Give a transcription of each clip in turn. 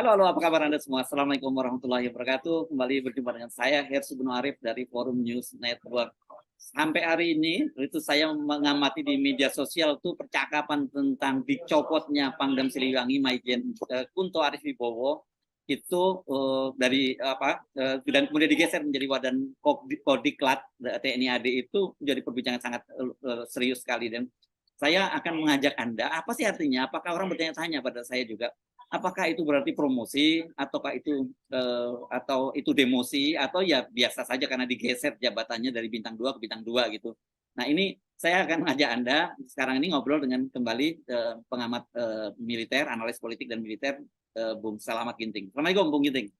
Halo, halo, apa kabar Anda semua? Assalamualaikum warahmatullahi wabarakatuh. Kembali berjumpa dengan saya, Hersu Benu Arif dari Forum News Network. Sampai hari ini, itu saya mengamati di media sosial tuh percakapan tentang dicopotnya Pangdam Siliwangi Maijen Kunto Arif Wibowo itu dari apa dan kemudian digeser menjadi Wadan Kodiklat TNI AD itu menjadi perbincangan sangat serius sekali, dan saya akan mengajak Anda, apa sih artinya? Apakah orang bertanya-tanya pada saya juga, apakah itu berarti promosi ataukah atau itu demosi atau ya biasa saja karena digeser jabatannya dari bintang 2 ke bintang 2 gitu. Nah, ini saya akan mengajak Anda sekarang ini ngobrol dengan kembali pengamat militer, analis politik dan militer, Bung Selamat Ginting. Assalamualaikum Bung Ginting.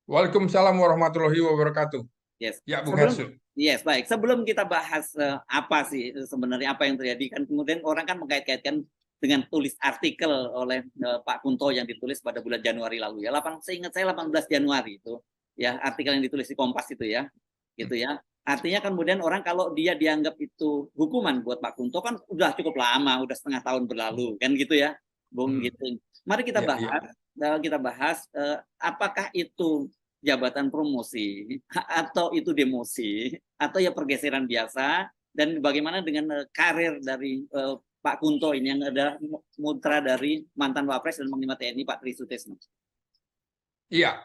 Waalaikumsalam warahmatullahi wabarakatuh. Yes. Ya, Bung Hersu. Yes, baik. Sebelum kita bahas apa sih sebenarnya apa yang terjadi, kan kemudian orang kan mengkait-kaitkan dengan tulis artikel oleh Pak Kunto yang ditulis pada bulan Januari lalu ya. Seingat saya 18 Januari itu ya, artikel yang ditulis di Kompas itu ya. Gitu ya. Artinya kemudian orang kalau dia dianggap itu hukuman buat Pak Kunto kan udah cukup lama, udah setengah tahun berlalu kan gitu ya, Bung gitu. Mari kita bahas apakah itu jabatan promosi atau itu demosi atau ya pergeseran biasa, dan bagaimana dengan karir dari Pak Kunto ini yang ada mutra dari mantan Wapres dan Panglima TNI Pak Tri Sutesno. Iya,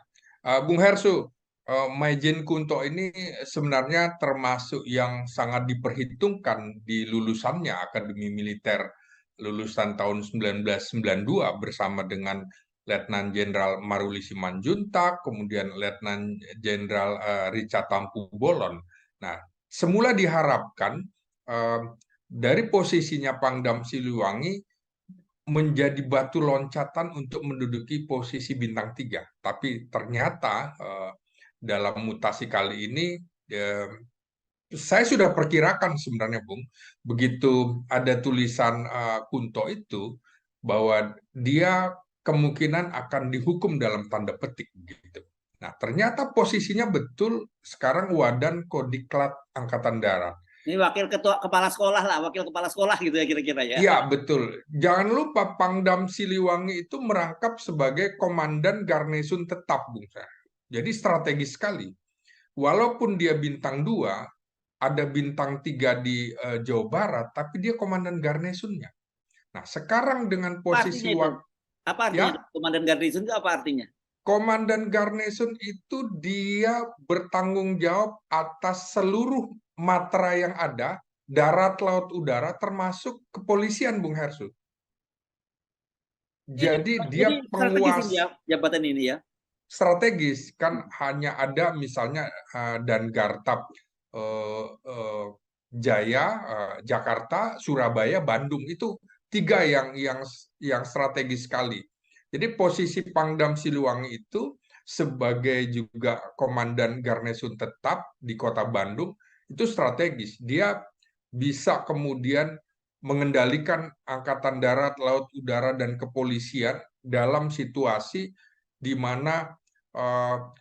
Bung Hersu, Maijen Kunto ini sebenarnya termasuk yang sangat diperhitungkan di lulusannya Akademi Militer lulusan tahun 1992 bersama dengan Letnan Jenderal Maruli Simanjuntak, kemudian Letnan Jenderal Richard Tampu Bolon. Nah, semula diharapkan dari posisinya Pangdam Siliwangi menjadi batu loncatan untuk menduduki posisi bintang 3. Tapi ternyata dalam mutasi kali ini saya sudah perkirakan sebenarnya, Bung, begitu ada tulisan Kunto itu bahwa dia kemungkinan akan dihukum dalam tanda petik gitu. Nah, ternyata posisinya betul sekarang Wadan Kodiklat Angkatan Darat. Ini wakil kepala sekolah lah, wakil kepala sekolah gitu ya kira-kira ya. Iya, betul. Jangan lupa Pangdam Siliwangi itu merangkap sebagai komandan garnison tetap, Bung Syah. Jadi strategis sekali. Walaupun dia bintang 2, ada bintang 3 di Jawa Barat, tapi dia komandan garnisonnya. Nah, sekarang dengan posisi apa artinya itu? Komandan garnison itu apa artinya? Komandan garnison itu dia bertanggung jawab atas seluruh matra yang ada, darat, laut, udara, termasuk kepolisian, Bung Hersu. Jadi dia strategis penguasa ya jabatan ini ya. strategis, kan hanya ada misalnya dan Gartap Jaya, Jakarta, Surabaya, Bandung, itu 3 yang strategis sekali. Jadi posisi Pangdam Siliwangi itu sebagai juga komandan garnison tetap di Kota Bandung itu strategis. Dia bisa kemudian mengendalikan angkatan darat, laut, udara, dan kepolisian dalam situasi di mana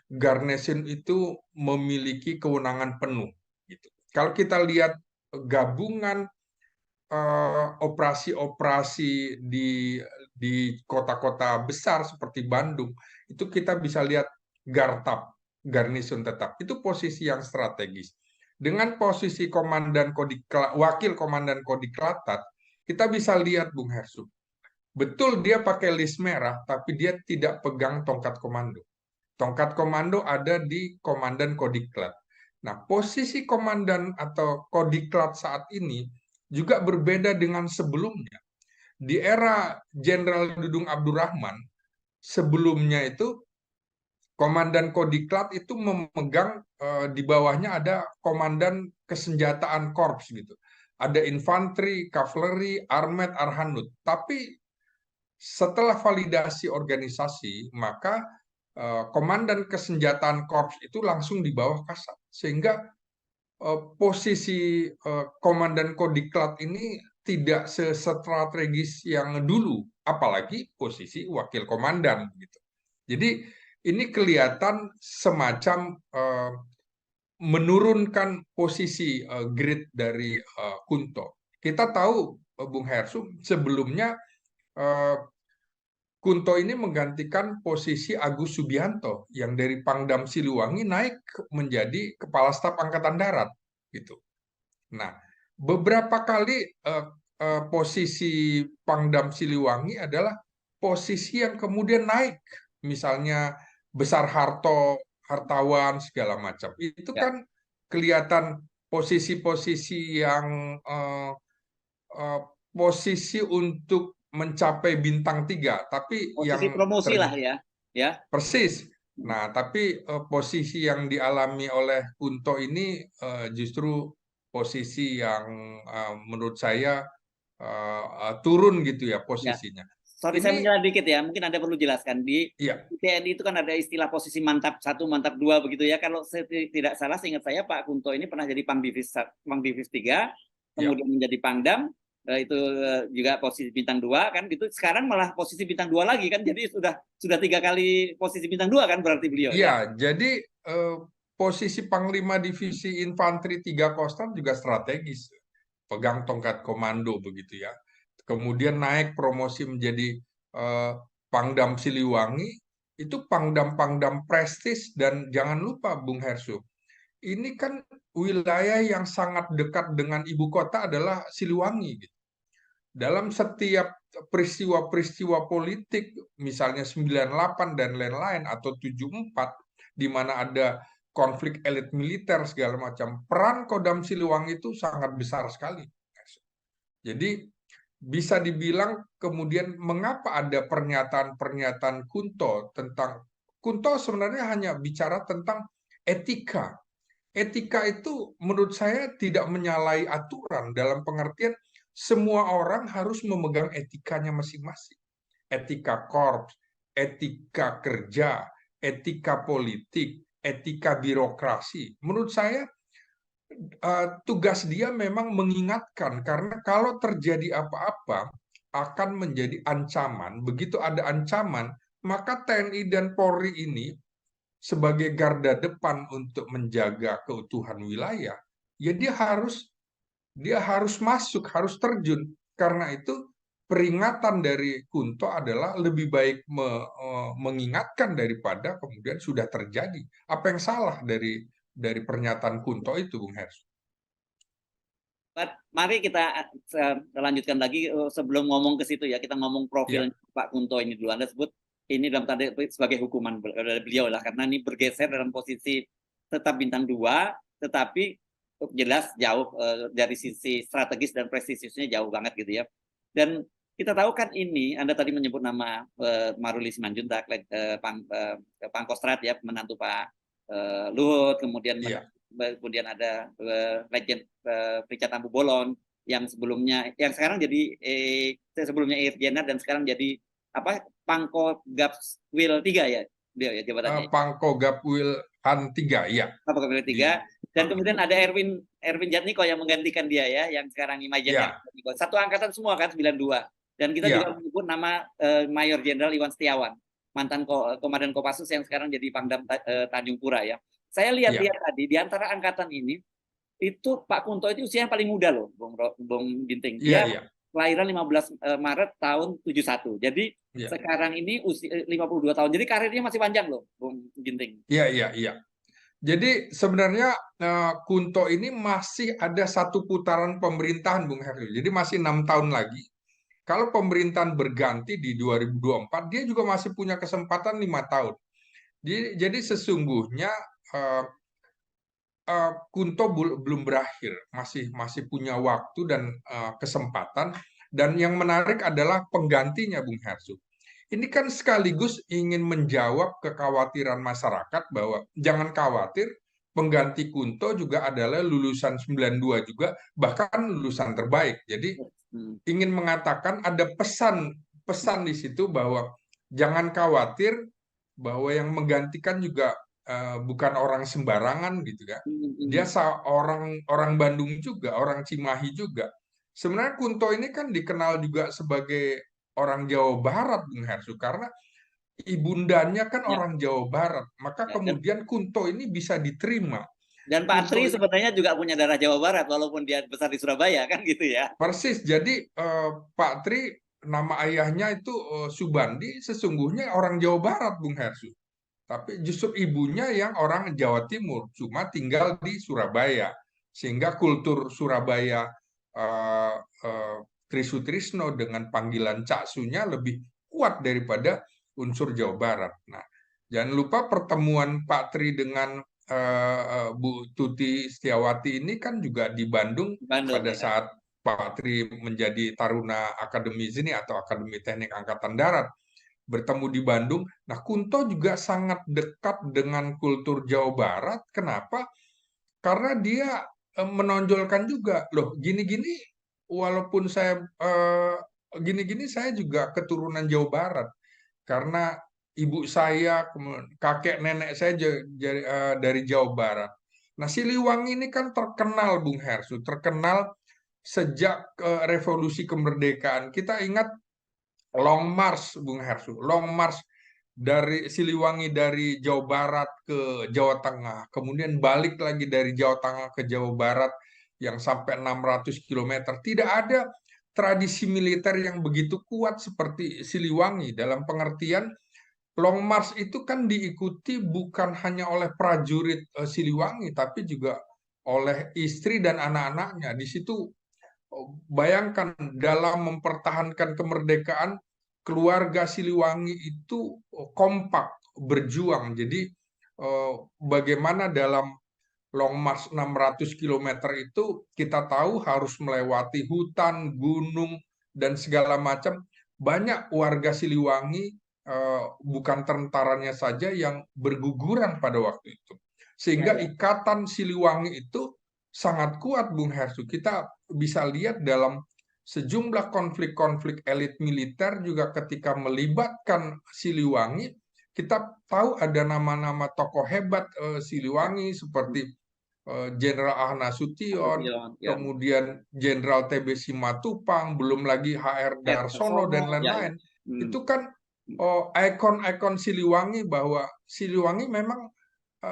garnison itu memiliki kewenangan penuh. Gitu. Kalau kita lihat gabungan operasi-operasi di kota-kota besar seperti Bandung, itu kita bisa lihat Gartap, garnison tetap, itu posisi yang strategis. Dengan posisi wakil komandan Kodiklatat, kita bisa lihat, Bung Hersu, betul dia pakai list merah, tapi dia tidak pegang tongkat komando. Tongkat komando ada di komandan Kodiklat. Nah, posisi komandan atau Kodiklat saat ini juga berbeda dengan sebelumnya. Di era Jenderal Dudung Abdurrahman, sebelumnya itu komandan Kodiklat itu memegang di bawahnya ada komandan kesenjataan korps gitu. Ada infanteri, kavaleri, armet, arhanud. Tapi setelah validasi organisasi, maka komandan kesenjataan korps itu langsung di bawah Kasat. Sehingga posisi komandan Kodiklat ini tidak sestrategis yang dulu, apalagi posisi wakil komandan gitu. Jadi ini kelihatan semacam menurunkan posisi grade dari Kunto. Kita tahu, Bung Hersu, sebelumnya Kunto ini menggantikan posisi Agus Subianto yang dari Pangdam Siliwangi naik menjadi Kepala Staf Angkatan Darat gitu. Nah, beberapa kali posisi Pangdam Siliwangi adalah posisi yang kemudian naik, misalnya Besar Harto, hartawan segala macam. Itu Ya. kan kelihatan posisi-posisi yang eh, posisi untuk mencapai bintang 3, tapi Posisi yang promosi lah ya. Ya. persis. Hmm. Nah, tapi posisi yang dialami oleh Kunto ini justru posisi yang menurut saya turun gitu ya Ya. posisinya. Sorry, saya Ini menjelaskan dikit ya. Mungkin Anda perlu jelaskan. Di ya, TNI itu kan ada istilah posisi mantap 1, mantap 2 begitu ya. Kalau saya tidak salah, seingat saya Pak Kunto ini pernah jadi Pangdivis 3, ya, kemudian menjadi Pangdam, itu juga posisi bintang 2 kan gitu. Sekarang malah posisi bintang 2 lagi kan. Jadi sudah 3 kali posisi bintang 2 kan berarti beliau ya. ya. Jadi posisi Panglima Divisi Infanteri 3 Kostan juga strategis, pegang tongkat komando begitu ya. Kemudian naik promosi menjadi Pangdam Siliwangi, itu pangdam-pangdam prestis. Dan jangan lupa Bung Hersu, ini kan wilayah yang sangat dekat dengan ibu kota adalah Siliwangi gitu. Dalam setiap peristiwa-peristiwa politik, misalnya 98 dan lain-lain, atau 74, di mana ada konflik elit militer segala macam, peran Kodam Siliwangi itu sangat besar sekali. Jadi bisa dibilang kemudian mengapa ada pernyataan-pernyataan Kunto tentang, Kunto sebenarnya hanya bicara tentang etika. Etika itu menurut saya tidak menyalahi aturan, dalam pengertian semua orang harus memegang etikanya masing-masing. Etika korps, etika kerja, etika politik, etika birokrasi. Menurut saya tugas dia memang mengingatkan, karena kalau terjadi apa-apa akan menjadi ancaman. Begitu ada ancaman, maka TNI dan Polri ini sebagai garda depan untuk menjaga keutuhan wilayah, ya dia harus masuk, harus terjun. Karena itu peringatan dari Kunto adalah lebih baik mengingatkan daripada kemudian sudah terjadi. Apa yang salah dari pernyataan Kunto itu, Bung Hers? Mari kita lanjutkan lagi sebelum ngomong ke situ ya. Kita ngomong profil Ya, Pak Kunto ini dulu. Anda sebut ini dalam tanda sebagai hukuman dari beliau lah, karena ini bergeser dalam posisi tetap bintang 2, tetapi jelas jauh dari sisi strategis dan prestisiusnya jauh banget gitu ya. Dan kita tahu kan ini, Anda tadi menyebut nama Maruli Simanjuntak, Pangkostrat ya, menantu Pak Luhut, kemudian iya, ada legend Richard Tambu Bolon yang sekarang jadi sebelumnya Irjenar dan sekarang jadi apa, Pangkogapwil 3 ya dia ya jabatannya. Pangkogap Wilhan 3, ya, Pangkogapwil 3, di, dan kemudian ada Erwin Jatniko yang menggantikan dia ya, yang sekarang Imajenar. ya, Satu angkatan semua kan 92. Dan kita juga ya, menyebut nama Mayor Jenderal Iwan Setiawan, mantan Komandan Kopassus yang sekarang jadi Pangdam Tanjung Pura ya. Saya lihat-lihat ya, tadi di antara angkatan ini itu Pak Kunto itu usianya paling muda loh, Bung Ginting. iya, Dia iya, kelahiran 15 Maret tahun 71. Jadi iya, sekarang ini usia 52 tahun. Jadi karirnya masih panjang loh, Bung Ginting. iya, iya, iya. Jadi sebenarnya Kunto ini masih ada satu putaran pemerintahan, Bung Herli. Jadi masih 6 tahun lagi. Kalau pemerintahan berganti di 2024, dia juga masih punya kesempatan 5 tahun. Jadi sesungguhnya eh, Kunto belum berakhir, masih punya waktu dan kesempatan. Dan yang menarik adalah penggantinya, Bung Hersu. Ini kan sekaligus ingin menjawab kekhawatiran masyarakat bahwa jangan khawatir, pengganti Kunto juga adalah lulusan 92 juga, bahkan lulusan terbaik. Jadi Hmm. ingin mengatakan ada pesan di situ bahwa jangan khawatir, bahwa yang menggantikan juga bukan orang sembarangan gitu ya. Hmm. Dia Hmm. orang orang Bandung juga, orang Cimahi juga. Sebenarnya Kunto ini kan dikenal juga sebagai orang Jawa Barat, Bung Hersu, karena ibundanya kan Ya, orang Jawa Barat. Maka ya. kemudian Kunto ini bisa diterima. Dan Pak Kunto Tri ini sebenarnya juga punya darah Jawa Barat walaupun dia besar di Surabaya kan gitu ya. persis. Jadi Pak Tri nama ayahnya itu Subandi, sesungguhnya orang Jawa Barat, Bung Hersu. Tapi justru ibunya yang orang Jawa Timur, cuma tinggal di Surabaya. Sehingga kultur Surabaya eh, eh, Trisutrisno dengan panggilan Cak Sunya lebih kuat daripada unsur Jawa Barat. Nah, jangan lupa pertemuan Pak Tri dengan Bu Tuti Setiawati ini kan juga di Bandung Bandung pada ya. saat Pak Tri menjadi Taruna Akademi Seni atau Akademi Teknik Angkatan Darat bertemu di Bandung. Nah, Kunto juga sangat dekat dengan kultur Jawa Barat. Kenapa? Karena dia menonjolkan juga, loh, gini-gini, walaupun saya gini-gini, saya juga keturunan Jawa Barat. Karena ibu saya, kakek nenek saya dari Jawa Barat. Nah, Siliwangi ini kan terkenal, Bung Hersu, terkenal sejak revolusi kemerdekaan. Kita ingat Long March, Bung Hersu. Long March dari Siliwangi, dari Jawa Barat ke Jawa Tengah, kemudian balik lagi dari Jawa Tengah ke Jawa Barat yang sampai 600 km. Tidak ada tradisi militer yang begitu kuat seperti Siliwangi, dalam pengertian Long March itu kan diikuti bukan hanya oleh prajurit Siliwangi, tapi juga oleh istri dan anak-anaknya. Di situ bayangkan, dalam mempertahankan kemerdekaan, keluarga Siliwangi itu kompak berjuang. Jadi bagaimana dalam Long March 600 km itu kita tahu harus melewati hutan, gunung, dan segala macam. Banyak warga Siliwangi, bukan tentaranya saja, yang berguguran pada waktu itu. Ya, Sehingga ya. ikatan Siliwangi itu sangat kuat, Bung Hersu. Kita bisa lihat dalam sejumlah konflik-konflik elit militer juga ketika melibatkan Siliwangi, kita tahu ada nama-nama tokoh hebat Ya. Siliwangi seperti Jenderal Ahna Sution, Nasution, ya. kemudian Jenderal TB Simatupang, belum lagi HR Darsono Sono, dan ya, ya. lain-lain. Hmm. Itu kan ikon-ikon Siliwangi, bahwa Siliwangi memang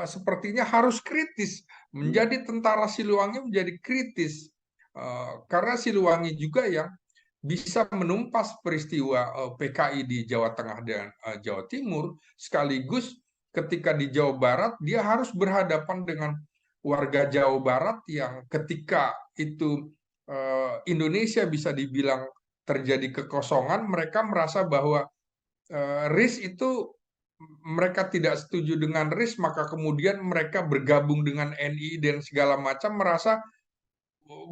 sepertinya harus kritis. Hmm. Menjadi tentara Siliwangi menjadi kritis. Karena Siliwangi juga yang bisa menumpas peristiwa PKI di Jawa Tengah dan Jawa Timur, sekaligus ketika di Jawa Barat dia harus berhadapan dengan warga Jawa Barat yang ketika itu Indonesia bisa dibilang terjadi kekosongan, mereka merasa bahwa RIS itu, mereka tidak setuju dengan RIS, maka kemudian mereka bergabung dengan NI dan segala macam, merasa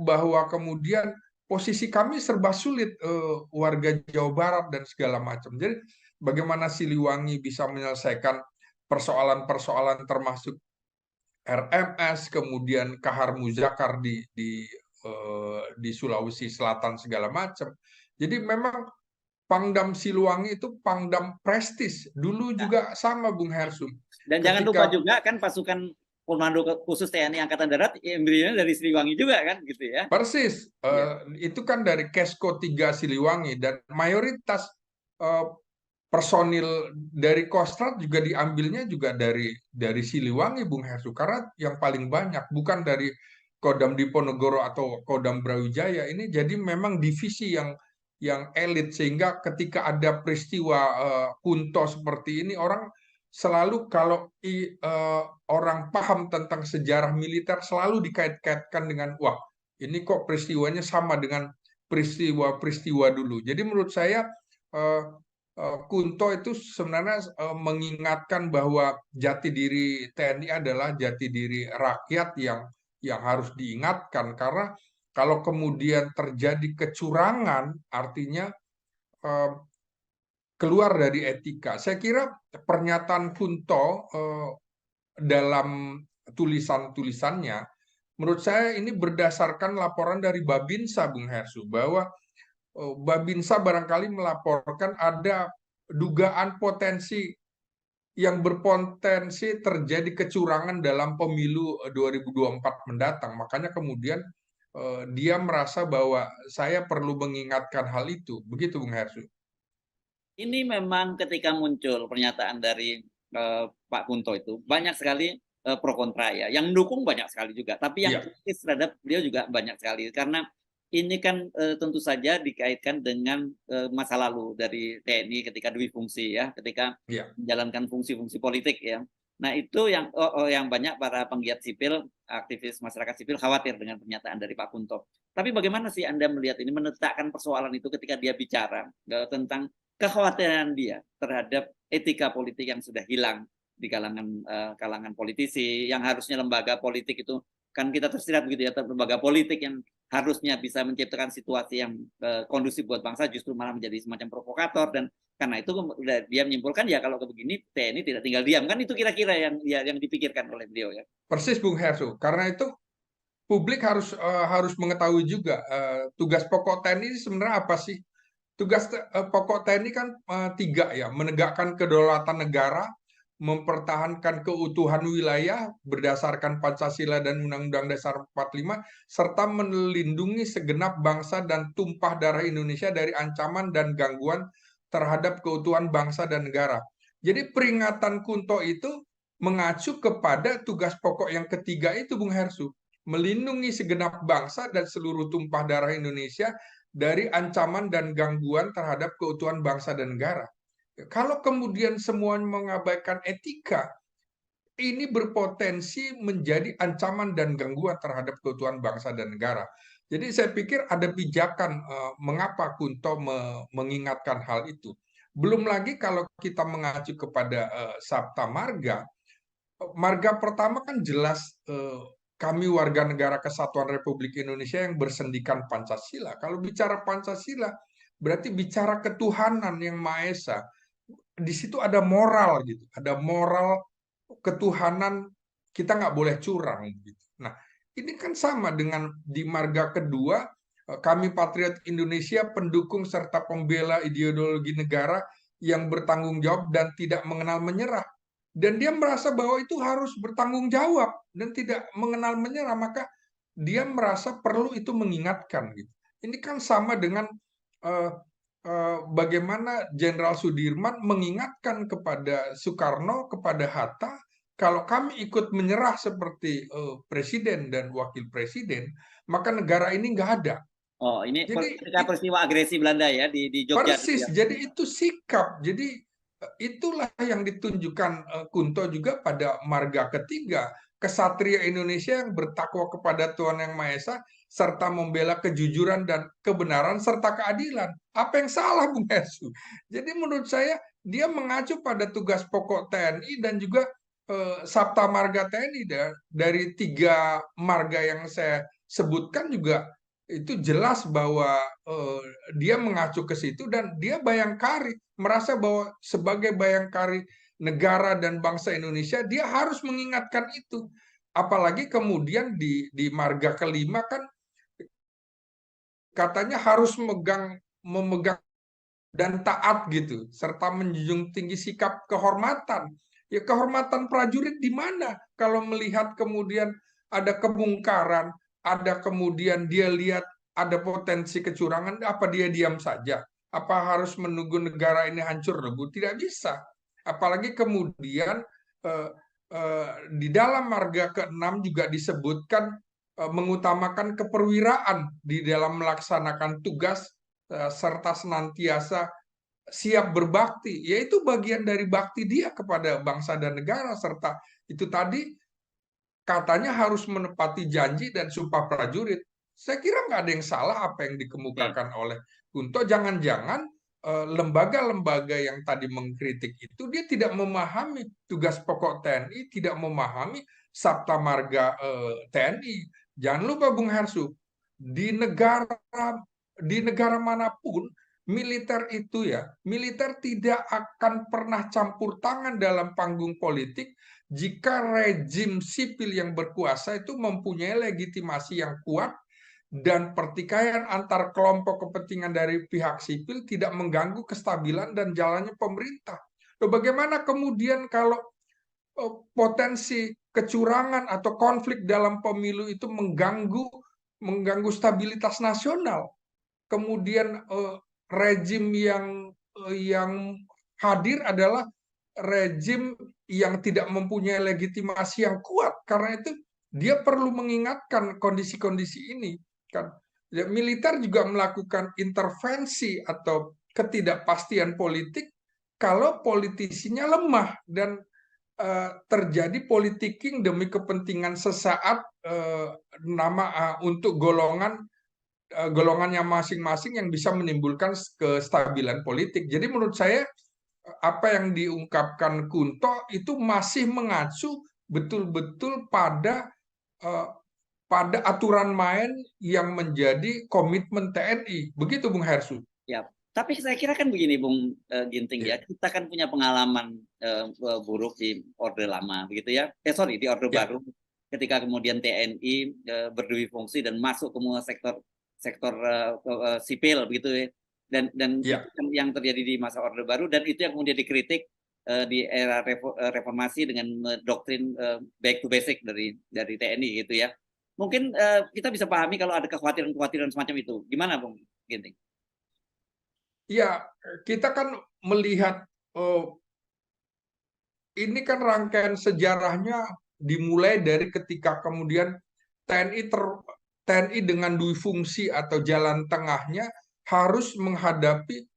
bahwa kemudian posisi kami serba sulit, warga Jawa Barat dan segala macam. Jadi bagaimana Siliwangi bisa menyelesaikan persoalan-persoalan termasuk RMS, kemudian Kahar Muzakar di Sulawesi Selatan segala macam. Jadi memang Pangdam Siliwangi itu pangdam prestis. Dulu Nah, juga sama, Bung Hersum. dan jangan lupa Ketika juga kan pasukan Komando Khusus TNI Angkatan Darat embrionya dari Siliwangi juga kan gitu ya. persis, Iya. itu kan dari Kesko 3 Siliwangi, dan mayoritas eh, personil dari Kostrad juga diambilnya juga dari Siliwangi, Bung Hersu, karena yang paling banyak bukan dari Kodam Diponegoro atau Kodam Brawijaya. Ini jadi memang divisi yang elit, sehingga ketika ada peristiwa Kunto seperti ini, orang selalu, kalau orang paham tentang sejarah militer, selalu dikait-kaitkan dengan, wah, ini kok peristiwanya sama dengan peristiwa-peristiwa dulu. Jadi menurut saya eh, Kunto itu sebenarnya mengingatkan bahwa jati diri TNI adalah jati diri rakyat yang harus diingatkan, karena kalau kemudian terjadi kecurangan, artinya eh, keluar dari etika. Saya kira pernyataan Kunto dalam tulisan-tulisannya, menurut saya ini berdasarkan laporan dari Babinsa, Bung Hersu, bahwa Babinsa barangkali melaporkan ada dugaan potensi yang berpotensi terjadi kecurangan dalam pemilu 2024 mendatang. Makanya kemudian dia merasa bahwa saya perlu mengingatkan hal itu. Begitu, Bung Hersu. Ini memang ketika muncul pernyataan dari Pak Kunto itu banyak sekali pro kontra ya. Yang mendukung banyak sekali juga, tapi yang Iya, kritis terhadap beliau juga banyak sekali karena ini kan tentu saja dikaitkan dengan masa lalu dari TNI ketika dui fungsi ya, ketika Ya, menjalankan fungsi-fungsi politik ya. Nah itu yang banyak para penggiat sipil, aktivis masyarakat sipil khawatir dengan pernyataan dari Pak Kunto. Tapi bagaimana sih Anda melihat ini meletakkan persoalan itu ketika dia bicara tentang kekhawatiran dia terhadap etika politik yang sudah hilang di kalangan politisi, yang harusnya lembaga politik itu kan kita tersirat begitu ya, lembaga politik yang harusnya bisa menciptakan situasi yang kondusif buat bangsa justru malah menjadi semacam provokator, dan karena itu dia menyimpulkan ya kalau begini TNI tidak tinggal diam, kan itu kira-kira yang dipikirkan oleh beliau ya. persis Bung Hersu. Karena itu publik harus mengetahui juga tugas pokok TNI ini sebenarnya apa sih? Tugas pokok TNI kan tiga ya, menegakkan kedaulatan negara, mempertahankan keutuhan wilayah berdasarkan Pancasila dan Undang-Undang Dasar 45, serta melindungi segenap bangsa dan tumpah darah Indonesia dari ancaman dan gangguan terhadap keutuhan bangsa dan negara. Jadi peringatan Kunto itu mengacu kepada tugas pokok yang ketiga itu, Bung Hersu, melindungi segenap bangsa dan seluruh tumpah darah Indonesia dari ancaman dan gangguan terhadap keutuhan bangsa dan negara. Kalau kemudian semua mengabaikan etika, ini berpotensi menjadi ancaman dan gangguan terhadap keutuhan bangsa dan negara. Jadi saya pikir ada pijakan mengapa Kunto mengingatkan hal itu. Belum lagi kalau kita mengacu kepada Sabta Marga, marga pertama kan jelas kami warga negara Kesatuan Republik Indonesia yang bersendikan Pancasila. Kalau bicara Pancasila, berarti bicara ketuhanan yang Maha Esa. Di situ ada moral gitu, ada moral ketuhanan, kita nggak boleh curang gitu. Nah, ini kan sama dengan di marga kedua, kami patriot Indonesia, pendukung serta pembela ideologi negara yang bertanggung jawab dan tidak mengenal menyerah. Dan dia merasa bahwa itu harus bertanggung jawab dan tidak mengenal menyerah, maka dia merasa perlu itu mengingatkan gitu. Ini kan sama dengan uh, bagaimana Jenderal Sudirman mengingatkan kepada Soekarno, kepada Hatta, kalau kami ikut menyerah seperti presiden dan wakil presiden, maka negara ini nggak ada. Oh, ini Jadi ketika peristiwa agresi Belanda ya di Jogja itu persis, ya. jadi itu sikap. Jadi itulah yang ditunjukkan Kunto juga pada marga ketiga, kesatria Indonesia yang bertakwa kepada Tuhan Yang Maha Esa serta membela kejujuran dan kebenaran serta keadilan. Apa yang salah, Bung Hesu? Jadi menurut saya dia mengacu pada tugas pokok TNI dan juga Sabta Marga TNI dari tiga marga yang saya sebutkan juga itu jelas bahwa dia mengacu ke situ dan dia Bayangkari, merasa bahwa sebagai Bayangkari negara dan bangsa Indonesia dia harus mengingatkan itu. Apalagi kemudian di marga kelima kan katanya harus memegang dan taat gitu, serta menjunjung tinggi sikap kehormatan. Ya kehormatan prajurit di mana kalau melihat kemudian ada kemungkaran, ada kemudian dia lihat ada potensi kecurangan, apa dia diam saja? Apa harus menunggu negara ini hancur lebur? Tidak bisa. Apalagi kemudian eh, di dalam marga keenam juga disebutkan mengutamakan keperwiraan di dalam melaksanakan tugas serta senantiasa siap berbakti, yaitu bagian dari bakti dia kepada bangsa dan negara, serta itu tadi katanya harus menepati janji dan sumpah prajurit. Saya kira nggak ada yang salah apa yang Oke. dikemukakan oleh Kunto. Jangan-jangan lembaga-lembaga yang tadi mengkritik itu dia tidak memahami tugas pokok TNI, tidak memahami Sabta Marga TNI. Jangan lupa Bung Hersu, di negara di negara manapun militer itu ya, militer tidak akan pernah campur tangan dalam panggung politik jika rejim sipil yang berkuasa itu mempunyai legitimasi yang kuat dan pertikaian antar kelompok kepentingan dari pihak sipil tidak mengganggu kestabilan dan jalannya pemerintah. Loh, bagaimana kemudian kalau potensi kecurangan atau konflik dalam pemilu itu mengganggu stabilitas nasional? Kemudian rejim yang hadir adalah rejim yang tidak mempunyai legitimasi yang kuat. Karena itu dia perlu mengingatkan kondisi-kondisi ini kan. militer juga melakukan intervensi atau ketidakpastian politik kalau politisinya lemah dan terjadi politicking demi kepentingan sesaat untuk golongannya masing-masing yang bisa menimbulkan kestabilan politik. Jadi menurut saya apa yang diungkapkan Kunto itu masih mengacu betul-betul eh, pada aturan main yang menjadi komitmen TNI. Begitu Bung Hersu. Ya, tapi saya kira kan begini, Bung Ginting ya, Ya, kita kan punya pengalaman buruk di Orde Lama, begitu ya. Sorry, di Orde ya, Baru, ketika kemudian TNI berdui fungsi dan masuk ke semua sektor sektor sipil, begitu ya. Dan itu ya, kan yang terjadi di masa Orde Baru, dan itu yang kemudian dikritik di era reformasi dengan doktrin back to basic dari TNI, gitu ya. Mungkin kita bisa pahami kalau ada kekhawatiran-kekhawatiran semacam itu. Gimana, Bung Ginting? ya. Kita kan melihat ini kan rangkaian sejarahnya dimulai dari ketika kemudian TNI TNI dengan dui fungsi atau jalan tengahnya harus menghadapi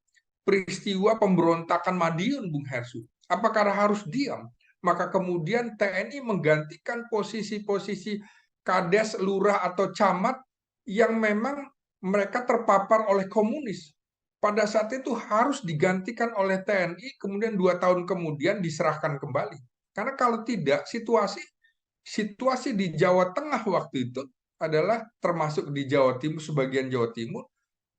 peristiwa pemberontakan Madiun, Bung Hersu. Apakah harus diam? Maka kemudian TNI menggantikan posisi-posisi kades, lurah atau camat yang memang mereka terpapar oleh komunis. Pada saat itu harus digantikan oleh TNI, kemudian 2 tahun kemudian diserahkan kembali. Karena kalau tidak, situasi di Jawa Tengah waktu itu adalah termasuk di Jawa Timur, sebagian Jawa Timur,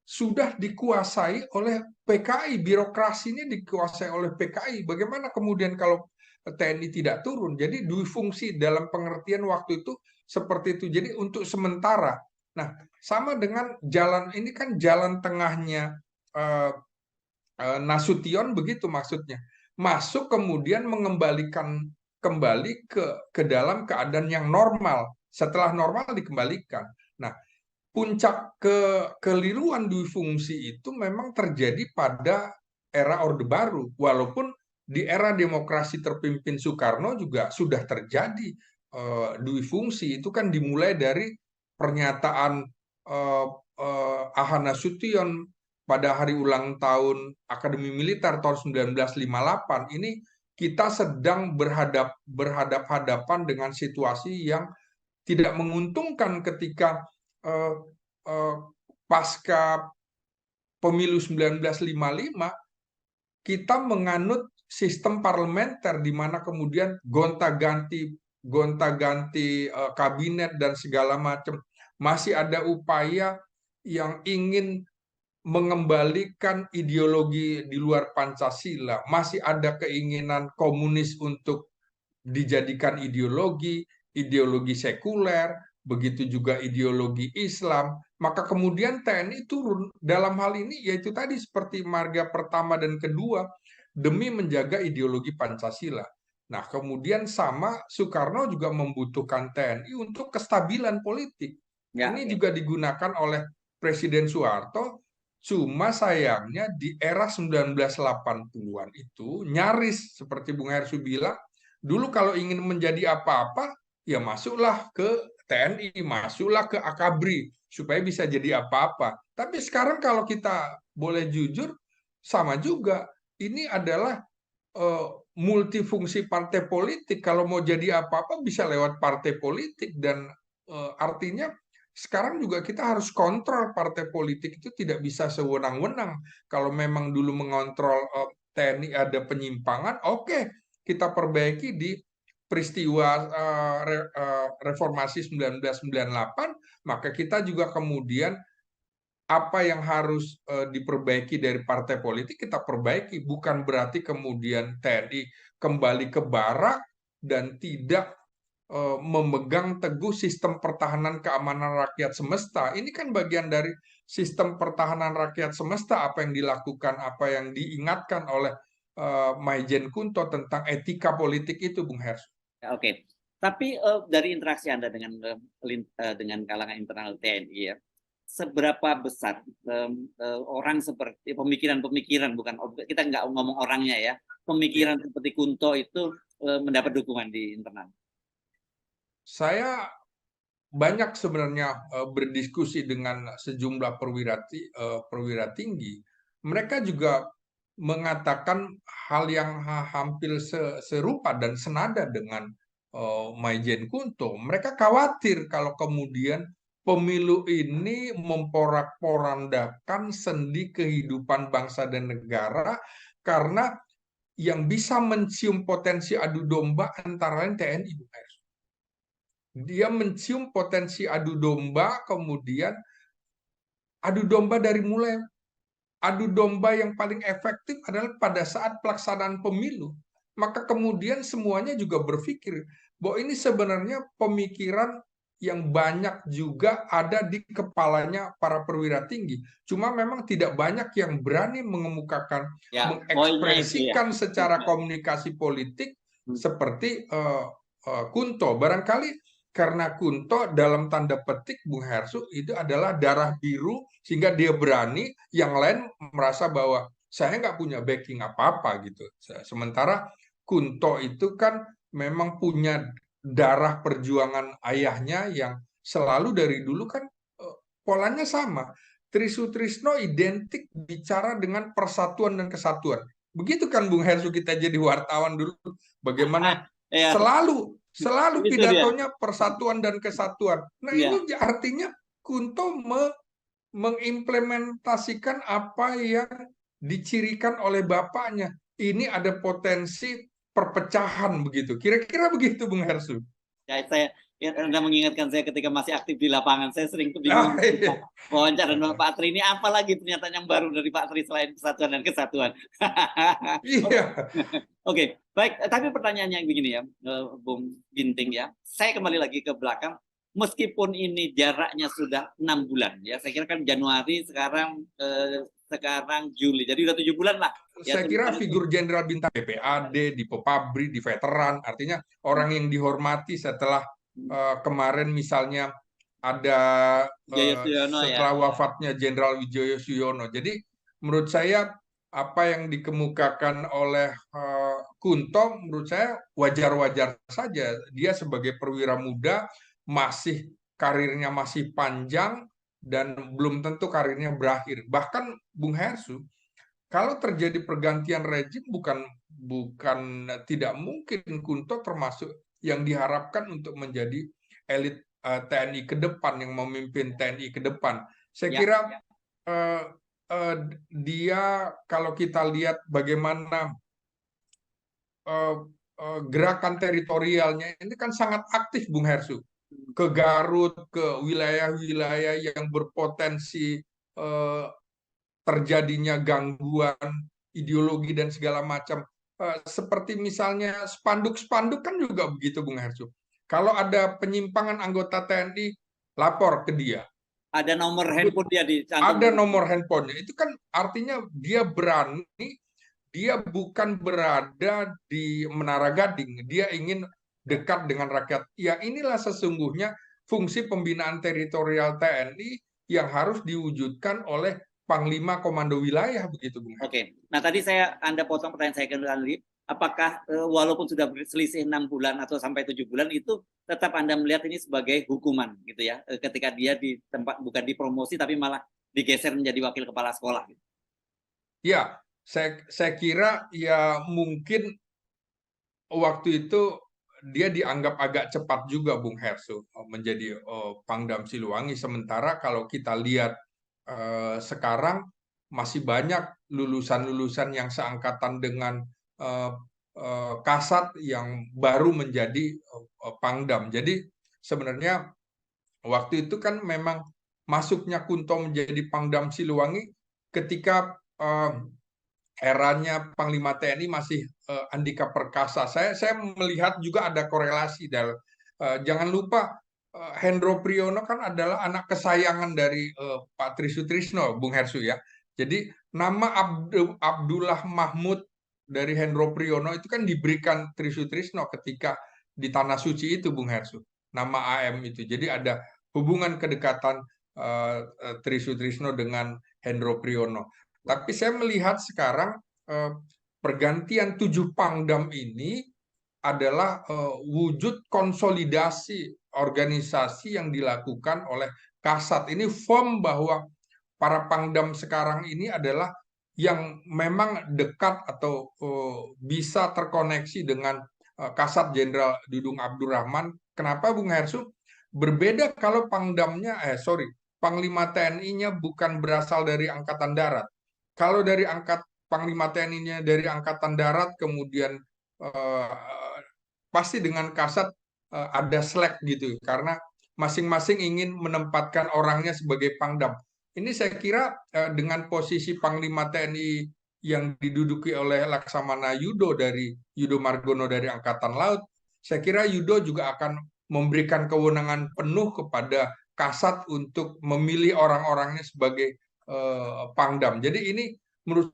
sudah dikuasai oleh PKI, birokrasi ini dikuasai oleh PKI. Bagaimana kemudian kalau TNI tidak turun? Jadi dui fungsi dalam pengertian waktu itu seperti itu. Jadi untuk sementara. Nah, sama dengan jalan ini kan jalan tengahnya eh, Nasution begitu maksudnya. Masuk kemudian mengembalikan kembali ke dalam keadaan yang normal. Setelah normal dikembalikan. Nah, puncak kekeliruan dui fungsi itu memang terjadi pada era Orde Baru, walaupun di era demokrasi terpimpin Soekarno juga sudah terjadi dui fungsi. Itu kan dimulai dari pernyataan Ahana Nasution pada hari ulang tahun Akademi Militer tahun 1958. Ini kita sedang berhadap-hadapan dengan situasi yang tidak menguntungkan ketika eh, eh, pasca pemilu 1955 kita menganut sistem parlementer di mana kemudian gonta-ganti kabinet dan segala macam, masih ada upaya yang ingin mengembalikan ideologi di luar Pancasila, masih ada keinginan komunis untuk dijadikan ideologi sekuler, begitu juga ideologi Islam, maka kemudian TNI turun dalam hal ini, yaitu tadi seperti marga pertama dan kedua, demi menjaga ideologi Pancasila. Nah, kemudian sama Soekarno juga membutuhkan TNI untuk kestabilan politik. Ya, Ini oke. juga digunakan oleh Presiden Soeharto, cuma sayangnya di era 1980-an itu nyaris seperti Bung Hersu bilang, dulu kalau ingin menjadi apa-apa, ya masuklah ke TNI, masuklah ke Akabri, supaya bisa jadi apa-apa. Tapi sekarang kalau kita boleh jujur, sama juga. Ini adalah eh, multifungsi partai politik. Kalau mau jadi apa-apa bisa lewat partai politik. Dan artinya sekarang juga kita harus kontrol partai politik itu tidak bisa sewenang-wenang. Kalau memang dulu mengontrol TNI ada penyimpangan, oke, kita perbaiki di peristiwa reformasi 1998, maka kita juga kemudian apa yang harus diperbaiki dari partai politik kita perbaiki, bukan berarti kemudian TNI kembali ke barak dan tidak memegang teguh sistem pertahanan keamanan rakyat semesta. Ini kan bagian dari sistem pertahanan rakyat semesta, apa yang dilakukan, apa yang diingatkan oleh Maijen Kunto tentang etika politik itu, Bung Hers. Ya, oke. Tapi dari interaksi Anda dengan kalangan internal TNI ya, seberapa besar orang seperti pemikiran-pemikiran, bukan kita nggak ngomong orangnya ya, Ya. pemikiran seperti Kunto itu mendapat dukungan di internal? Saya banyak sebenarnya berdiskusi dengan sejumlah perwira tinggi, mereka juga mengatakan hal yang hampir serupa dan senada dengan Maijen Kunto. Mereka khawatir kalau kemudian pemilu ini memporak-porandakan sendi kehidupan bangsa dan negara karena yang bisa mencium potensi adu domba antara lain TNI. Dia mencium potensi adu domba, kemudian adu domba dari mulai adu domba yang paling efektif adalah pada saat pelaksanaan pemilu. Maka kemudian semuanya juga berpikir bahwa ini sebenarnya pemikiran yang banyak juga ada di kepalanya para perwira tinggi. Cuma memang tidak banyak yang berani mengemukakan, Ya, poinnya itu ya. mengekspresikan secara komunikasi politik seperti Kunto. Barangkali karena Kunto dalam tanda petik Bung Hersu itu adalah darah biru sehingga dia berani, yang lain merasa bahwa saya nggak punya backing apa-apa gitu. Sementara Kunto itu kan memang punya darah perjuangan ayahnya yang selalu dari dulu kan polanya sama. Trisutrisno identik bicara dengan persatuan dan kesatuan. Begitu kan Bung Hersu kita jadi wartawan dulu, bagaimana Ya, selalu itu dia. pidatonya persatuan dan kesatuan. Nah, Ya, ini artinya Kunto mengimplementasikan apa yang dicirikan oleh bapaknya. Ini ada potensi perpecahan begitu. Kira-kira begitu, Bung Hersu. ya saya Anda mengingatkan saya ketika masih aktif di lapangan. Saya sering Ah, kebingungan iya. wawancara dengan Pak Tri ini apa lagi pernyataan yang baru dari Pak Tri selain persatuan dan kesatuan. Iya. Oke, baik. Tapi pertanyaannya begini ya, Bung Ginting ya. Saya kembali lagi ke belakang. Meskipun ini jaraknya sudah 6 bulan ya, saya kira kan Januari sekarang Juli, jadi udah 7 bulan lah. Ya, Saya kira figur jenderal bintang PPAD, di Popabri, di veteran, artinya orang yang dihormati setelah kemarin misalnya ada Jayosiono ya. setelah wafatnya Jenderal Wijoyo Suyono. Jadi menurut saya apa yang dikemukakan oleh Kunto menurut saya wajar-wajar saja. Dia sebagai perwira muda karirnya masih panjang dan belum tentu karirnya berakhir. Bahkan Bung Hersu, kalau terjadi pergantian rejim bukan tidak mungkin Kunto termasuk yang diharapkan untuk menjadi elit TNI ke depan, yang memimpin TNI ke depan. Saya kira dia, kalau kita lihat bagaimana gerakan teritorialnya ini kan sangat aktif, Bung Hersu, ke Garut, ke wilayah-wilayah yang berpotensi terjadinya gangguan ideologi dan segala macam. Seperti misalnya spanduk-spanduk kan juga begitu, Bung Hersu. Kalau ada penyimpangan anggota TNI, lapor ke dia. Ada nomor handphone dia Ada nomor handphonenya. Itu kan artinya dia berani, dia bukan berada di Menara Gading, dia ingin dekat dengan rakyat. Ya, inilah sesungguhnya fungsi pembinaan teritorial TNI yang harus diwujudkan oleh Panglima Komando Wilayah, begitu, Bung. Oke, nah tadi Anda potong pertanyaan saya tadi, apakah walaupun sudah berselisih 6 bulan atau sampai 7 bulan itu tetap Anda melihat ini sebagai hukuman gitu ya, ketika dia di tempat bukan dipromosi tapi malah digeser menjadi wakil kepala sekolah. Gitu. Ya, saya kira ya mungkin waktu itu dia dianggap agak cepat juga Bung Hersu menjadi Pangdam Siliwangi. Sementara kalau kita lihat sekarang masih banyak lulusan-lulusan yang seangkatan dengan Kasat yang baru menjadi Pangdam. Jadi sebenarnya waktu itu kan memang masuknya Kunto menjadi Pangdam Siliwangi ketika eranya Panglima TNI masih Andika Perkasa. Saya melihat juga ada korelasi. Jangan lupa Hendro Priyono kan adalah anak kesayangan dari Pak Trisutrisno, Bung Hersu ya. Jadi nama Abdullah Mahmud dari Hendro Priyono itu kan diberikan Trisutrisno ketika di Tanah Suci itu, Bung Hersu. Nama AM itu. Jadi ada hubungan kedekatan Trisutrisno dengan Hendro Priyono. Tapi saya melihat sekarang pergantian 7 Pangdam ini adalah wujud konsolidasi organisasi yang dilakukan oleh Kasat. Ini form bahwa para Pangdam sekarang ini adalah yang memang dekat atau bisa terkoneksi dengan Kasat Jenderal Dudung Abdurrahman. Kenapa Bung Hersu? Berbeda kalau Panglima TNI-nya bukan berasal dari Angkatan Darat. Kalau dari Panglima TNI-nya dari Angkatan Darat, kemudian eh, pasti dengan Kasat ada slack gitu, karena masing-masing ingin menempatkan orangnya sebagai Pangdam. Ini saya kira dengan posisi Panglima TNI yang diduduki oleh Laksamana Yudo Margono dari Angkatan Laut, saya kira Yudo juga akan memberikan kewenangan penuh kepada Kasat untuk memilih orang-orangnya sebagai Pangdam. Jadi ini menurut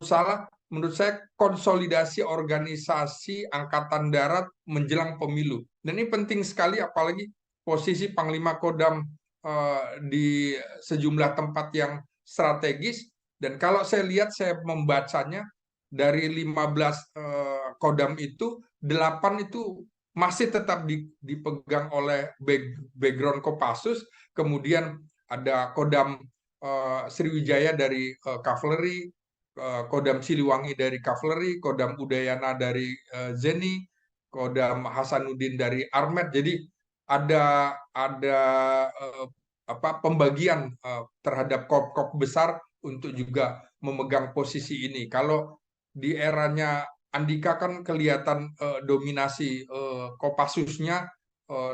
saya konsolidasi organisasi Angkatan Darat menjelang pemilu. Dan ini penting sekali, apalagi posisi Panglima Kodam di sejumlah tempat yang strategis. Dan kalau saya lihat, saya membacanya, dari 15 Kodam itu, 8 itu masih tetap dipegang oleh background Kopassus. Kemudian ada Kodam Sriwijaya dari Kavaleri, Kodam Siliwangi dari Kavaleri, Kodam Udayana dari Zeni, Kodam Hasanuddin dari Armet. Jadi ada pembagian terhadap korp-korp besar untuk juga memegang posisi ini. Kalau di eranya Andika kan kelihatan dominasi Kopassusnya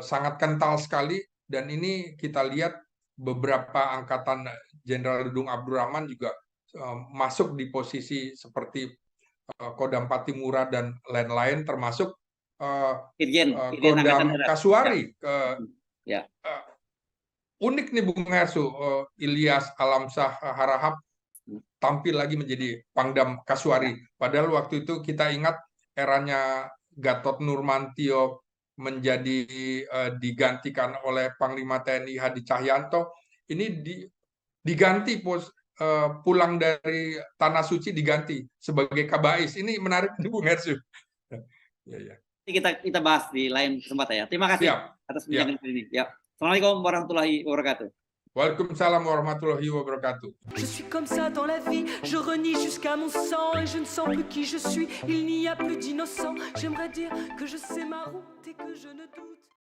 sangat kental sekali, dan ini kita lihat beberapa angkatan Jenderal Dudung Abdurrahman juga masuk di posisi seperti Kodam Patimura dan lain-lain, termasuk Irjen Angkatan Kodam Darat. Kasuari. Ya. Unik nih Bung Hersu, Ilyas Alamsyah Harahap tampil lagi menjadi Pangdam Kasuari. Padahal waktu itu kita ingat eranya Gatot Nurmantio menjadi digantikan oleh Panglima TNI Hadi Cahyanto. Ini diganti pulang dari Tanah Suci, diganti sebagai Kabais. Ini menarik Bung Hersu. Ya. Kita bahas di lain kesempatan ya. Terima kasih atas perbincangan ini. Ya. Assalamualaikum warahmatullahi wabarakatuh. Waalaikumsalam warahmatullahi wabarakatuh. Je suis comme ça dans la vie, je renie jusqu'à mon sang et je ne sens plus qui je suis, il n'y a plus d'innocent. J'aimerais dire que je sais ma route et que je ne doute